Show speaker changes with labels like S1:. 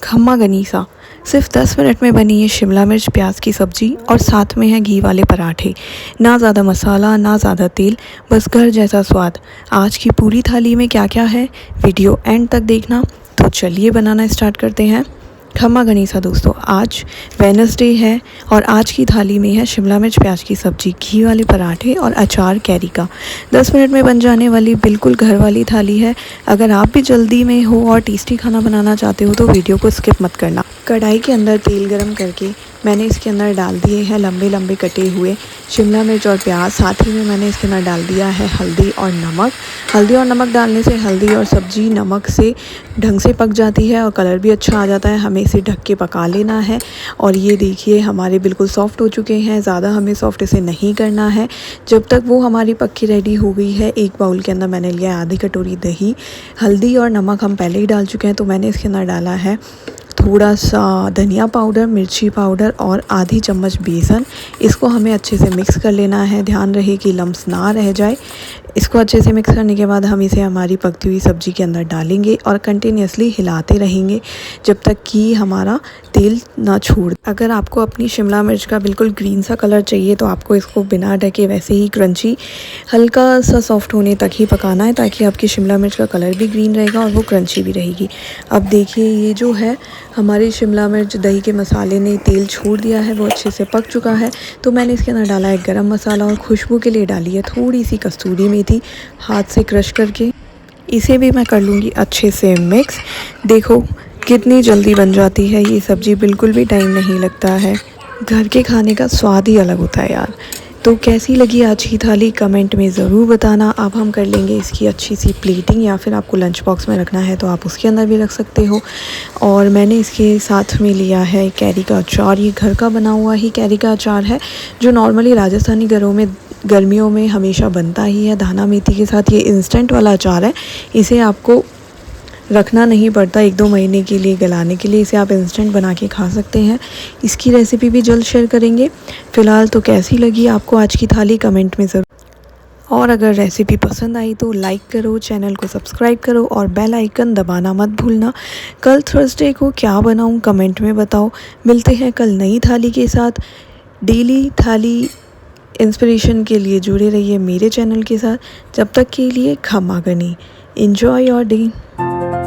S1: खम्मा गनीसा सिर्फ 10 मिनट में बनी ये शिमला मिर्च प्याज की सब्ज़ी और साथ में है घी वाले पराठे। ना ज़्यादा मसाला ना ज़्यादा तेल, बस घर जैसा स्वाद। आज की पूरी थाली में क्या क्या है, वीडियो एंड तक देखना। तो चलिए बनाना स्टार्ट करते हैं। खम्मा गनीसा दोस्तों, आज वेडनेसडे है और आज की थाली में है शिमला मिर्च प्याज की सब्ज़ी, घी वाले पराठे और अचार कैरी का। 10 मिनट में बन जाने वाली बिल्कुल घर वाली थाली है। अगर आप भी जल्दी में हो और टेस्टी खाना बनाना चाहते हो तो वीडियो को स्किप मत करना। कढ़ाई के अंदर तेल गरम करके मैंने इसके अंदर डाल दिए हैं लंबे लंबे कटे हुए शिमला मिर्च और प्याज। साथ ही में मैंने इसके अंदर डाल दिया है हल्दी और नमक। हल्दी और नमक डालने से हल्दी और सब्ज़ी नमक से ढंग से पक जाती है और कलर भी अच्छा आ जाता है। हमें इसे ढक के पका लेना है। और ये देखिए हमारे बिल्कुल सॉफ़्ट हो चुके हैं। ज़्यादा हमें सॉफ़्ट इसे नहीं करना है। जब तक वो हमारी पक्की रेडी हो गई है, एक बाउल के अंदर मैंने लिया है आधी कटोरी दही। हल्दी और नमक हम पहले ही डाल चुके हैं, तो मैंने इसके अंदर डाला है थोड़ा सा धनिया पाउडर, मिर्ची पाउडर और आधी चम्मच बेसन। इसको हमें अच्छे से मिक्स कर लेना है। ध्यान रहे कि लम्स ना रह जाए। इसको अच्छे से मिक्स करने के बाद हम इसे हमारी पकती हुई सब्ज़ी के अंदर डालेंगे और कंटिन्यूसली हिलाते रहेंगे जब तक कि हमारा तेल ना छोड़। अगर आपको अपनी शिमला मिर्च का बिल्कुल ग्रीन सा कलर चाहिए तो आपको इसको बिना ढके वैसे ही क्रंची हल्का सा सॉफ्ट होने तक ही पकाना है, ताकि आपकी शिमला मिर्च का कलर भी ग्रीन रहेगा और वो क्रंची भी रहेगी। अब देखिए ये जो है हमारी शिमला मिर्च दही के मसाले ने तेल छोड़ दिया है, वो अच्छे से पक चुका है। तो मैंने इसके अंदर डाला है गरम मसाला और खुशबू के लिए डाली है थोड़ी सी कस्तूरी मेथी हाथ से क्रश करके। इसे भी मैं कर लूँगी अच्छे से मिक्स। देखो कितनी जल्दी बन जाती है ये सब्ज़ी, बिल्कुल भी टाइम नहीं लगता है। घर के खाने का स्वाद ही अलग होता है यार। तो कैसी लगी आज की थाली कमेंट में ज़रूर बताना। अब हम कर लेंगे इसकी अच्छी सी प्लेटिंग, या फिर आपको लंच बॉक्स में रखना है तो आप उसके अंदर भी रख सकते हो। और मैंने इसके साथ में लिया है कैरी का अचार। ये घर का बना हुआ ही कैरी का अचार है, जो नॉर्मली राजस्थानी घरों में गर्मियों में हमेशा बनता ही है धाना मेथी के साथ। ये इंस्टेंट वाला अचार है, इसे आपको रखना नहीं पड़ता 1-2 महीने के लिए गलाने के लिए। इसे आप इंस्टेंट बना के खा सकते हैं। इसकी रेसिपी भी जल्द शेयर करेंगे। फ़िलहाल तो कैसी लगी आपको आज की थाली कमेंट में ज़रूर। और अगर रेसिपी पसंद आई तो लाइक करो, चैनल को सब्सक्राइब करो और बेल आइकन दबाना मत भूलना। कल थर्सडे को क्या बनाऊं कमेंट में बताओ। मिलते हैं कल नई थाली के साथ। डेली थाली इंस्पिरेशन के लिए जुड़े रहिए मेरे चैनल के साथ। जब तक के लिए खम्मा गनी। Enjoy your day.